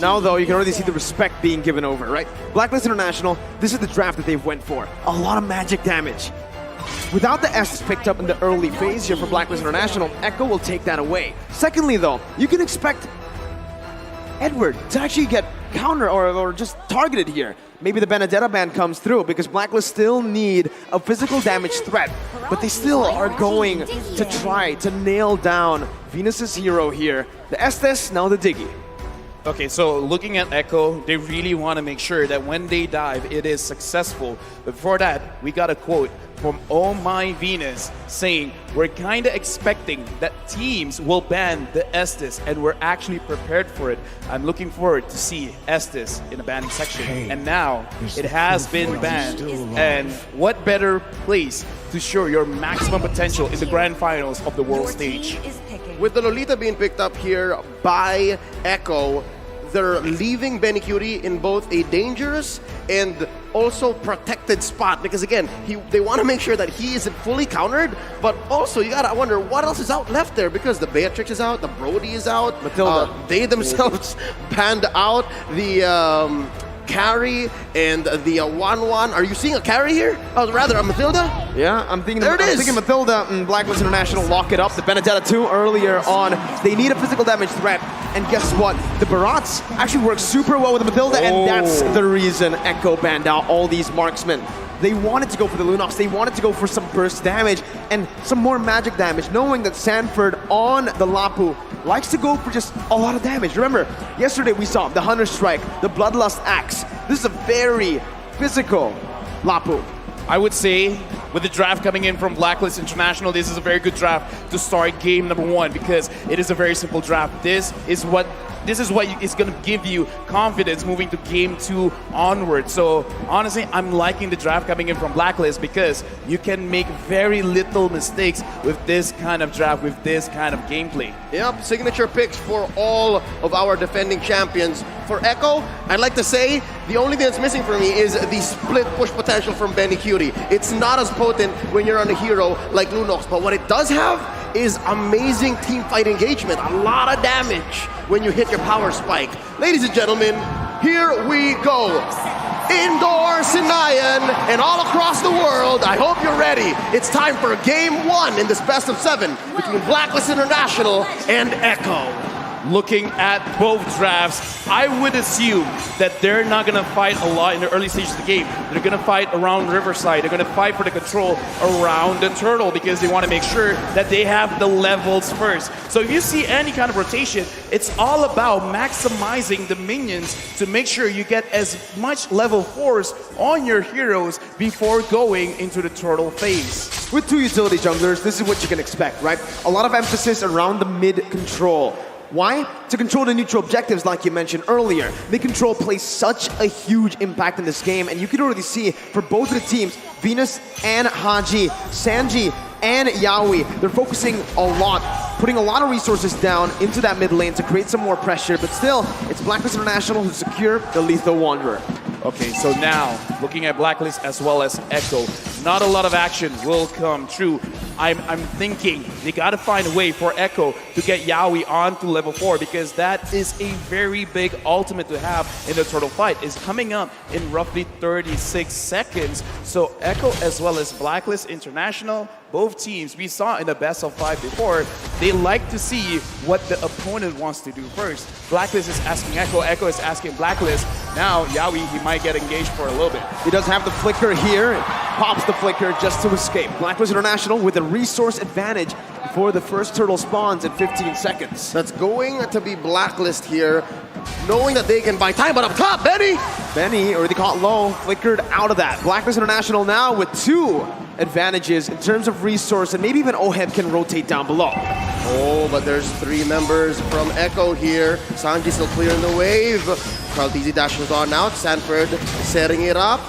Now, though, you can already see the respect being given over, right? Blacklist International, this is the draft that they've went for. A lot of magic damage. Without the S picked up in the early phase here for Blacklist International, Echo will take that away. Secondly, though, you can expect Edward to actually get counter or just targeted here. Maybe the Benedetta ban comes through because Blacklist still need a physical damage threat, but they still are going to try to nail down Venus's hero here. The Estes, now the Diggy. Okay, so looking at Echo, they really want to make sure that when they dive, it is successful. But before that, we got a quote from Oh My Venus saying, we're kind of expecting that teams will ban the Estes, and we're actually prepared for it. I'm looking forward to see Estes in the banning section. And now, it has been banned. And what better place to show your maximum potential in the grand finals of the world stage? With the Lolita being picked up here by Echo, they're leaving Benny Cutie in both a dangerous and also protected spot because again, they want to make sure that he isn't fully countered, but also you gotta wonder what else is out left there because the Beatrix is out, the Brody is out, Matilda. They themselves banned out the carry and the 1-1. Are you seeing a carry here? Oh, rather a Matilda? Yeah, I'm thinking Matilda and Blacklist International lock it up. The Benedetta 2 earlier on. They need a physical damage threat. And guess what? The Barats actually work super well with the Matilda, and that's the reason Echo banned out all these marksmen. They wanted to go for the Lunox, they wanted to go for some burst damage and some more magic damage, knowing that Sanford on the Lapu likes to go for just a lot of damage. Remember, yesterday we saw the Hunter Strike, the Bloodlust Axe. This is a very physical Lapu. I would say, with the draft coming in from Blacklist International, this is a very good draft to start game number 1 because it is a very simple draft. This is what is going to give you confidence moving to game 2 onward. So honestly, I'm liking the draft coming in from Blacklist because you can make very little mistakes with this kind of draft, with this kind of gameplay. Yep, signature picks for all of our defending champions. For Echo, I'd like to say the only thing that's missing for me is the split push potential from Benny Cutie. It's not as potent when you're on a hero like Lunox, but what it does have is amazing team fight engagement. A lot of damage when you hit your power spike. Ladies and gentlemen, here we go. Indoor Sinayan and all across the world, I hope you're ready. It's time for game 1 in this best of 7 between Blacklist International and Echo. Looking at both drafts, I would assume that they're not going to fight a lot in the early stages of the game. They're going to fight around Riverside. They're going to fight for the control around the turtle because they want to make sure that they have the levels first. So if you see any kind of rotation, it's all about maximizing the minions to make sure you get as much level 4s on your heroes before going into the turtle phase. With 2 utility junglers, this is what you can expect, right? A lot of emphasis around the mid control. Why? To control the neutral objectives like you mentioned earlier. Mid control plays such a huge impact in this game, and you can already see for both of the teams, Venus and Haji, Sanji and Yaoi, they're focusing a lot, putting a lot of resources down into that mid lane to create some more pressure, but still, it's Blacklist International who secure the Lethal Wanderer. Okay, so now, looking at Blacklist as well as Echo, not a lot of action will come true. I'm thinking they got to find a way for Echo to get Yaoi onto level 4 because that is a very big ultimate to have in the turtle fight. It's coming up in roughly 36 seconds. So Echo as well as Blacklist International, both teams we saw in the best of 5 before, they like to see what the opponent wants to do first. Blacklist is asking Echo, Echo is asking Blacklist. Now Yaoi, he might get engaged for a little bit. He does have the flicker here, pops the flicker just to escape. Blacklist International with a resource advantage before the first turtle spawns in 15 seconds. That's going to be Blacklist here, knowing that they can buy time, but up top, Benny already caught low, flickered out of that. Blacklist International now with 2 advantages in terms of resource, and maybe even Oheb can rotate down below. Oh, but there's 3 members from Echo here. Sanji still clearing the wave. Carl DZ dashes on out. Sanford setting it up.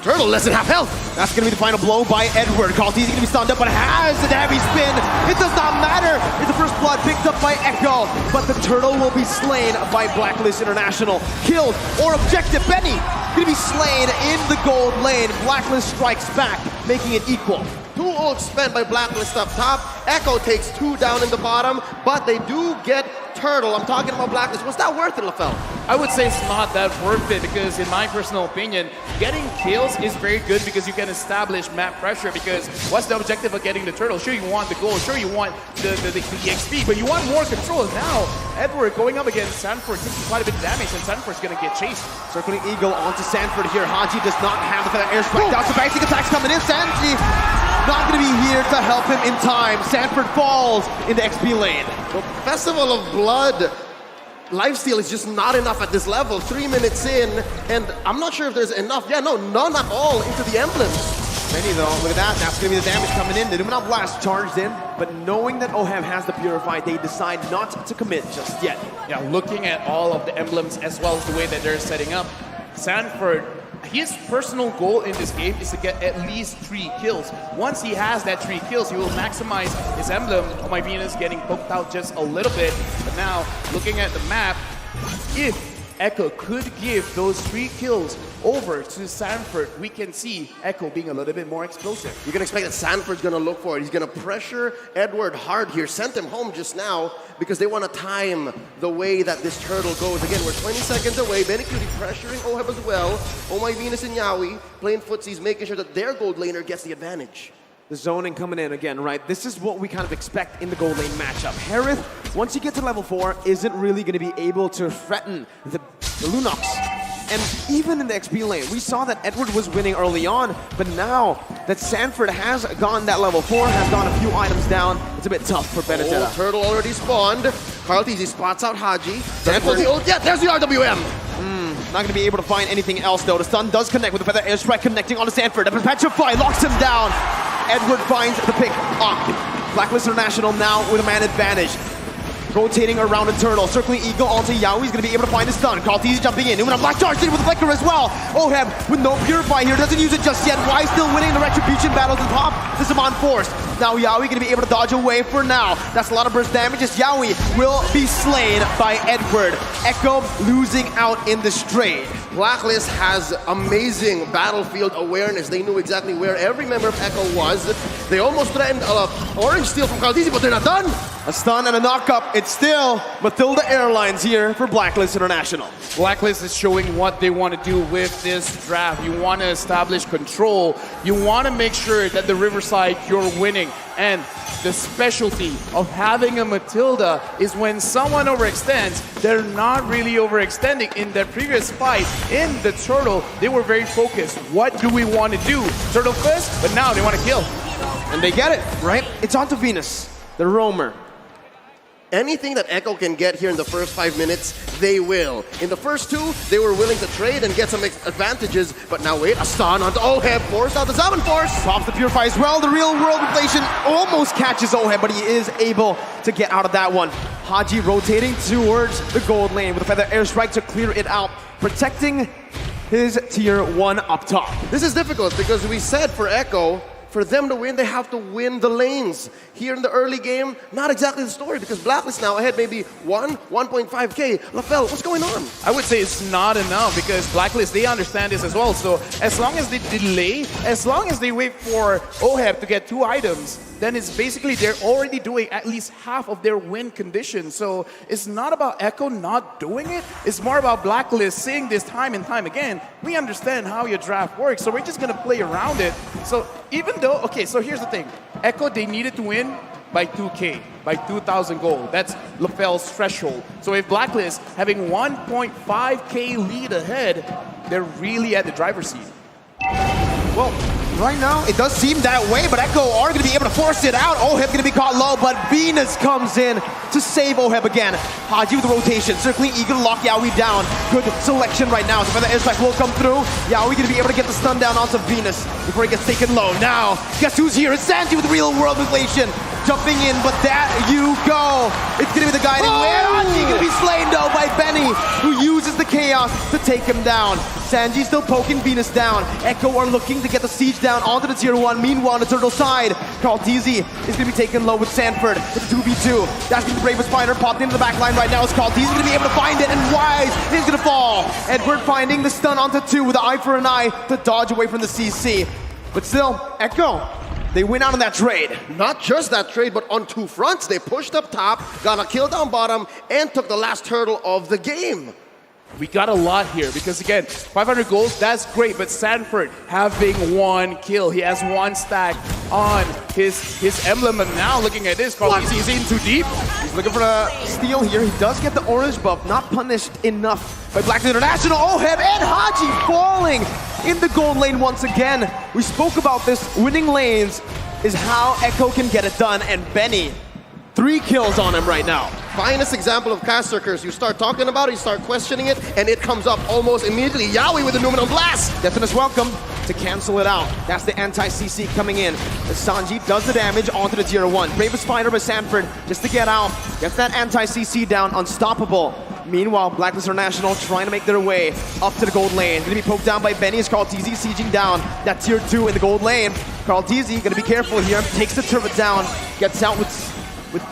Turtle less than half health. That's going to be the final blow by Edward. Carl DZ going to be stunned up, but has the heavy spin. It does not matter. It's the first blood picked up by Echo, but the turtle will be slain by Blacklist International. Killed or objective. Benny going to be slain in the gold lane. Blacklist strikes back, making it equal. 2 ults spent by Blacklist up top. Echo takes 2 down in the bottom, but they do get turtle, I'm talking about Blacklist, was that worth it, LaFell? I would say it's not that worth it because in my personal opinion, getting kills is very good because you can establish map pressure because what's the objective of getting the turtle? Sure, you want the gold, sure, you want the XP, but you want more control. Now, Edward going up against Sanford taking quite a bit of damage and Sanford's going to get chased. Circling Eagle onto Sanford here. Haji does not have the feather airstrike. Down to basic attacks coming in. Sanji not going to be here to help him in time. Sanford falls in the XP lane. The Festival of Blood lifesteal is just not enough at this level. 3 minutes in, and I'm not sure if there's enough. Yeah, no, none at all into the emblems. Many though, look at that. That's going to be the damage coming in. The Numenal Blast charged in, but knowing that Oheb has the Purify, they decide not to commit just yet. Yeah, looking at all of the emblems as well as the way that they're setting up, Sanford, his personal goal in this game is to get at least 3 kills. Once he has that 3 kills, he will maximize his emblem. Oh my Venus getting poked out just a little bit. But now, looking at the map, if Echo could give those 3 kills over to Sanford, we can see Echo being a little bit more explosive. You can expect that Sanford's going to look for it. He's going to pressure Edward hard here. Sent him home just now because they want to time the way that this turtle goes. Again, we're 20 seconds away. Benny Cutie pressuring Oheb as well. Oh my Venus and Yawi playing footsies, making sure that their gold laner gets the advantage. The zoning coming in again, right? This is what we kind of expect in the gold lane matchup. Harith, once you get to level 4, isn't really going to be able to threaten the Lunox. And even in the XP lane, we saw that Edward was winning early on, but now that Sanford has gone that level 4, has gone a few items down, it's a bit tough for Benedetta. Oh, turtle already spawned. Carl Teasy spots out Haji. Sanford, yeah, there's the RWM. Not going to be able to find anything else though. The stun does connect with the feather airstrike connecting onto Sanford. The Petrify locks him down. Edward finds the pick up. Blacklist International now with a man advantage. Rotating around Internal, circling Eagle onto Yawi. He's going to be able to find his stun. Carl Teasy jumping in. Numenal Black charged in with the Flicker as well. Oheb with no Purify here. Doesn't use it just yet. Why still winning the Retribution battles at the top? This is on force. Now Yawi going to be able to dodge away for now. That's a lot of burst damage as Yawi will be slain by Edward. Echo losing out in the straight. Blacklist has amazing battlefield awareness. They knew exactly where every member of Echo was. They almost threatened orange steal from Carl Teasy, but they're not done. A stun and a knock-up. It's still Matilda Airlines here for Blacklist International. Blacklist is showing what they want to do with this draft. You want to establish control. You want to make sure that the Riverside, you're winning. And the specialty of having a Matilda is when someone overextends, they're not really overextending. In their previous fight, in the Turtle, they were very focused. What do we want to do? Turtle first, but now they want to kill. And they get it, right? It's onto Venus, the roamer. Anything that Echo can get here in the first 5 minutes, they will. In the first 2, they were willing to trade and get some advantages, but now wait, a stun onto Oheb, forced out the 7 force. Pops the Purify as well. The real world inflation almost catches Oheb, but he is able to get out of that one. Haji rotating towards the gold lane with a feather airstrike to clear it out, protecting his tier 1 up top. This is difficult because we said for Echo, for them to win, they have to win the lanes. Here in the early game, not exactly the story because Blacklist now ahead maybe 1.5k. LaFell, what's going on? I would say it's not enough because Blacklist, they understand this as well. So as long as they delay, as long as they wait for Oheb to get 2 items, then it's basically they're already doing at least half of their win condition. So it's not about Echo not doing it. It's more about Blacklist saying this time and time again. We understand how your draft works, so we're just going to play around it. So even though, okay, so here's the thing. Echo, they needed to win by 2K, by 2,000 gold. That's LaFell's threshold. So if Blacklist having 1.5K lead ahead, they're really at the driver's seat. Well, right now, it does seem that way, but Echo are going to be able to force it out. Oheb going to be caught low, but Venus comes in to save Oheb again. Haji with the rotation, circling Eagle to lock Yawi down. Good selection right now. So the airstrike will come through. Yawi going to be able to get the stun down onto Venus before he gets taken low. Now, guess who's here? It's Sanji with real world inflation. Jumping in, but that you go. It's going to be the guiding way. Haji going to be slain though by Benny, who uses the chaos to take him down. Sanji still poking Venus down. Echo are looking to get the siege down onto the tier 1. Meanwhile, on the turtle side, Carl Teasy is going to be taken low with Sanford. It's a 2v2. That's going to be Bravest Fighter popped into the back line right now. As Carl Teasy going to be able to find it, and Wise is going to fall. Edward finding the stun onto 2 with an eye for an eye to dodge away from the CC. But still, Echo They win out on that trade. Not just that trade, but on two fronts. They pushed up top, got a kill down bottom, and took the last hurdle of the game. We got a lot here because, again, 500 goals, that's great, but Sanford having one kill. He has one stack on his emblem, and now looking at this, Carlos, he's in too deep. He's looking for a steal here. He does get the orange buff, not punished enough by Blacklist International. Oheb and Haji falling in the gold lane once again. We spoke about this. Winning lanes is how Echo can get it done, and Benny, 3 kills on him right now. Finest example of caster curse. You start talking about it, you start questioning it, and it comes up almost immediately. Yawi with the Numinal Blast. Definitous welcome to cancel it out. That's the anti-CC coming in. As Sanji does the damage onto the tier 1. Bravest fighter by Sanford just to get out. Gets that anti-CC down, unstoppable. Meanwhile, Blacklist International trying to make their way up to the gold lane. Gonna be poked down by Benny as Carl TZ sieging down that tier 2 in the gold lane. Carl TZ gonna be careful here. Takes the turret down. Gets out with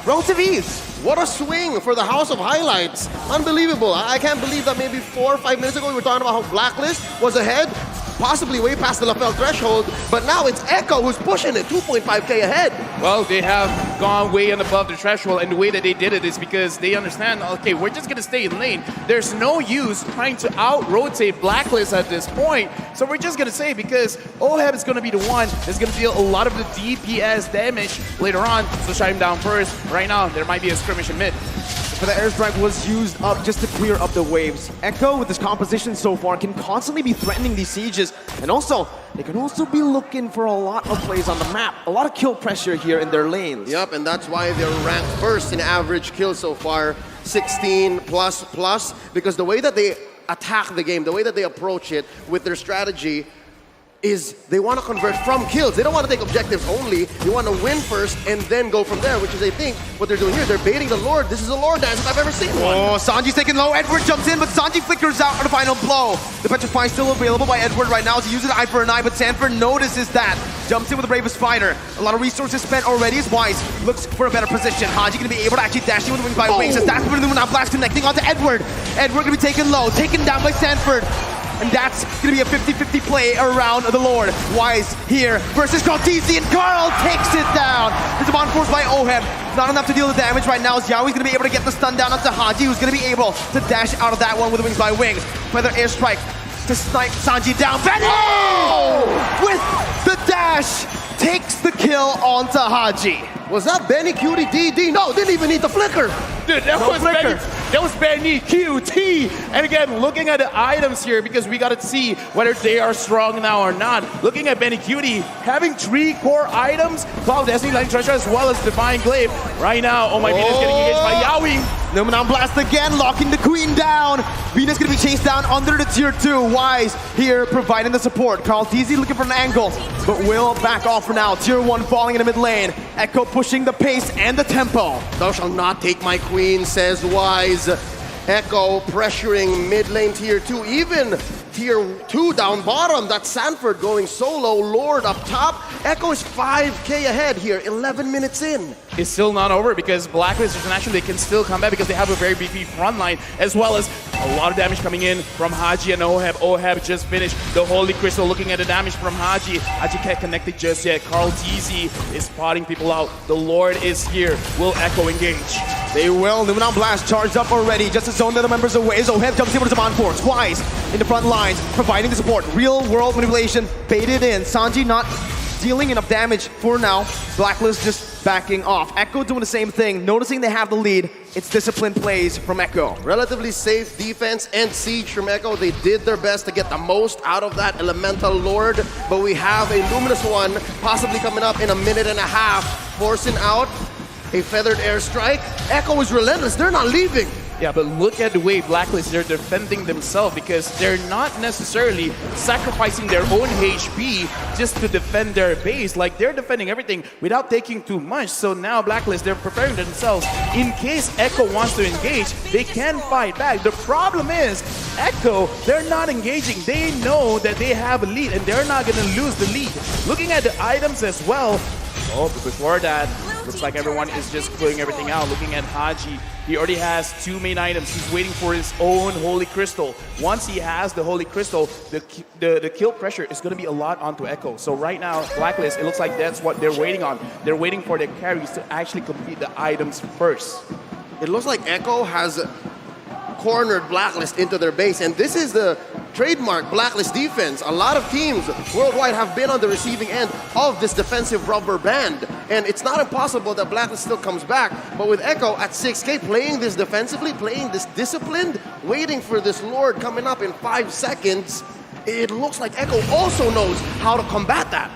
relative ease. What a swing for the House of Highlights. Unbelievable. I can't believe that maybe 4 or 5 minutes ago we were talking about how Blacklist was ahead, possibly way past the lapel threshold, but now it's Echo who's pushing it, 2.5k ahead. Well, they have gone way and above the threshold, and the way that they did it is because they understand, okay, we're just going to stay in lane. There's no use trying to out-rotate Blacklist at this point, so we're just going to say because Oheb is going to be the one that's going to deal a lot of the DPS damage later on, so shut him down first. Right now, there might be a skirmish in mid. For the airstrike was used up just to clear up the waves. Echo, with this composition so far, can constantly be threatening these sieges. And also, they can also be looking for a lot of plays on the map. A lot of kill pressure here in their lanes. Yep, and that's why they're ranked first in average kills so far, 16 plus, because the way that they attack the game, the way that they approach it with their strategy is they want to convert from kills. They don't want to take objectives only. They want to win first and then go from there, which is, I think, what they're doing here. They're baiting the Lord. This is a Lord dance if I've ever seen one. Oh, Sanji's taken low. Edward jumps in, but Sanji flickers out on the final blow. The Petrify still available by Edward right now as he uses eye for an eye, but Sanford notices that. Jumps in with the bravest fighter. A lot of resources spent already as Wise looks for a better position. Haji going to be able to actually dash in with wings by wings as that's the Luminal Blast connecting onto Edward. Edward going to be taken low, taken down by Sanford. And that's going to be a 50-50 play around the Lord. Wise here versus Carl TZ, and Carl takes it down. There's a bond force by Oheb. Not enough to deal with damage right now as Yaoi's going to be able to get the stun down onto Haji, who's going to be able to dash out of that one with wings by wings. Feather airstrike to snipe Sanji down. Benny! With the dash, takes the kill onto Haji. Was that Benny Cutie DD? No, didn't even need the flicker. Dude, that was Benny QT. And again, looking at the items here, because we got to see whether they are strong now or not. Looking at Benny Cutie, having 3 core items, Cloud Destiny, Lightning Treasure, as well as Divine Glaive. Right now, oh my Venus getting engaged by Yawi. Luminal Blast again, locking the Queen down. Venus gonna be chased down under the tier 2. Wise here providing the support. Carl TZ looking for an angle, but will back off for now. Tier 1 falling in the mid lane. Echo pushing the pace and the tempo. Thou shalt not take my queen, says Wise. Echo pressuring mid lane tier 2, even tier 2 down bottom. That's Sanford going solo, Lord up top. Echo is 5k ahead here, 11 minutes in. It's still not over because Blacklist International, they can still come back because they have a very beefy front line, as well as a lot of damage coming in from Haji and Oheb. Oheb just finished the Holy Crystal. Looking at the damage from Haji. Haji can't connect it just yet. Carl TZ is spotting people out. The Lord is here. Will Echo engage? They will. Luminal Blast charged up already. Just to zone the members away. Oheb jumps in with his on force. Wise in the front lines, providing the support. Real world manipulation, baited in. Sanji not dealing enough damage for now. Blacklist just backing off. Echo doing the same thing, noticing they have the lead. It's disciplined plays from Echo. Relatively safe defense and siege from Echo. They did their best to get the most out of that Elemental Lord, but we have a Luminous one possibly coming up in a minute and a half, forcing out a feathered airstrike. Echo is relentless. They're not leaving. Yeah, but look at the way Blacklist, they're defending themselves because they're not necessarily sacrificing their own HP just to defend their base. Like, they're defending everything without taking too much. So now Blacklist, they're preparing themselves. In case Echo wants to engage, they can fight back. The problem is, Echo, they're not engaging. They know that they have a lead and they're not going to lose the lead. Looking at the items as well. Oh, but before that, Looks like everyone is just putting everything out. Looking at Haji, he already has 2 main items. He's waiting for his own Holy Crystal. Once he has the Holy Crystal, the kill pressure is going to be a lot onto Echo. So right now, Blacklist, it looks like that's what they're waiting on. They're waiting for their carries to actually complete the items first. It looks like Echo has cornered Blacklist into their base, and this is the trademark Blacklist defense. A lot of teams worldwide have been on the receiving end of this defensive rubber band, and it's not impossible that Blacklist still comes back, but with Echo at 6K playing this defensively, playing this disciplined, waiting for this Lord coming up in 5 seconds, it looks like Echo also knows how to combat that.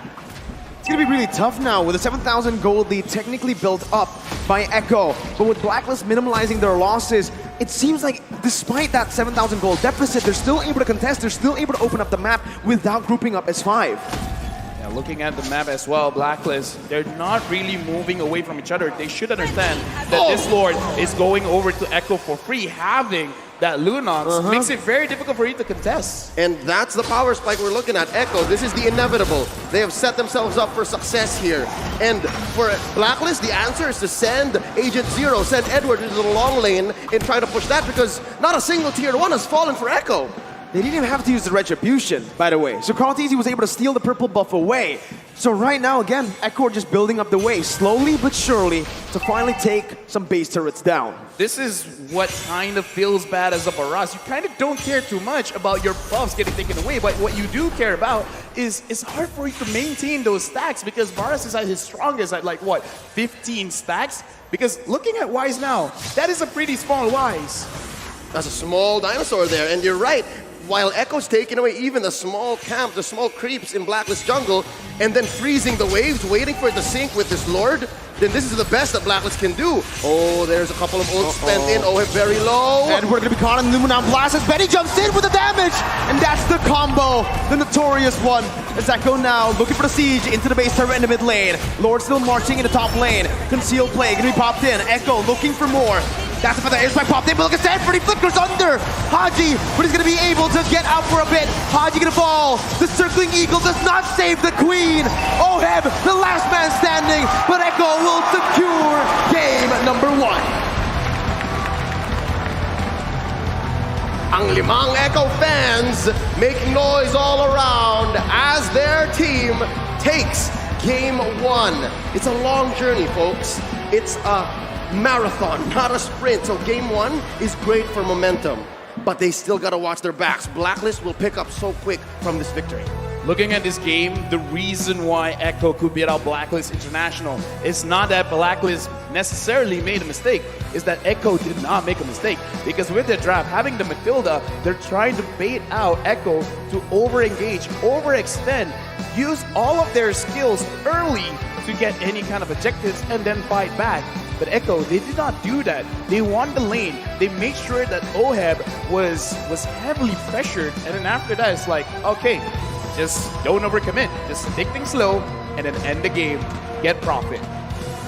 It's going to be really tough now with a 7,000 gold lead technically built up by Echo. But with Blacklist minimalizing their losses, it seems like despite that 7,000 gold deficit, they're still able to contest, they're still able to open up the map without grouping up as 5. Yeah, looking at the map as well, Blacklist, they're not really moving away from each other. They should understand that this Lord is going over to Echo for free. Having that Lunox makes it very difficult for you to contest. And that's the power spike we're looking at. Echo, this is the inevitable. They have set themselves up for success here. And for Blacklist, the answer is to send Agent Zero, send Edward into the long lane and try to push that, because not a single tier 1 has fallen for Echo. They didn't even have to use the Retribution, by the way. So Carlteasy was able to steal the purple buff away. So right now, again, Echo are just building up the way, slowly but surely, to finally take some base turrets down. This is what kind of feels bad as a Baras. You kind of don't care too much about your buffs getting taken away, but what you do care about is it's hard for you to maintain those stacks, because Baras is at his strongest at like, what, 15 stacks? Because looking at Wise now, that is a pretty small Wise. That's a small dinosaur there, and you're right. While Echo's taking away even the small camp, the small creeps in Blacklist jungle, and then freezing the waves, waiting for it to sync with this Lord, then this is the best that Blacklist can do. Oh, there's a couple of ults spent in. Oh, very low. And we're going to be caught in the Luminon Blast as Benny jumps in with the damage. And that's the combo, the notorious one. As Echo now looking for the siege into the base turret in the mid lane. Lord still marching in the top lane. Concealed play going to be popped in. Echo looking for more. That's the air spike popped in, but look at Sanford, he flickers under Haji, but he's going to be able to get out for a bit. Haji going to fall. The circling eagle does not save the queen. Oheb, the last man standing, but Echo will secure game number 1. Ang limang Echo fans make noise all around as their team takes game 1. It's a long journey, folks. It's a marathon, not a sprint. So game 1 is great for momentum, but they still got to watch their backs. Blacklist will pick up so quick from this victory. Looking at this game, the reason why Echo could beat out Blacklist International is not that Blacklist necessarily made a mistake, is that Echo did not make a mistake. Because with their draft, having the Matilda, they're trying to bait out Echo to over-engage, overextend, use all of their skills early to get any kind of objectives and then fight back. But Echo, they did not do that. They won the lane. They made sure that Oheb was heavily pressured, and then after that, it's like, okay, just don't overcommit. Just take things slow, and then end the game, get profit.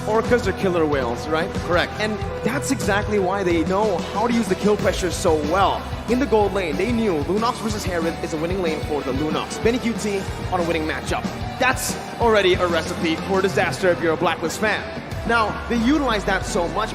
Or because they're killer whales, right? Correct. And that's exactly why they know how to use the kill pressure so well. In the gold lane, they knew Lunox versus Herod is a winning lane for the Lunox. Benny QT on a winning matchup. That's already a recipe for disaster if you're a Blacklist fan. Now, they utilize that so much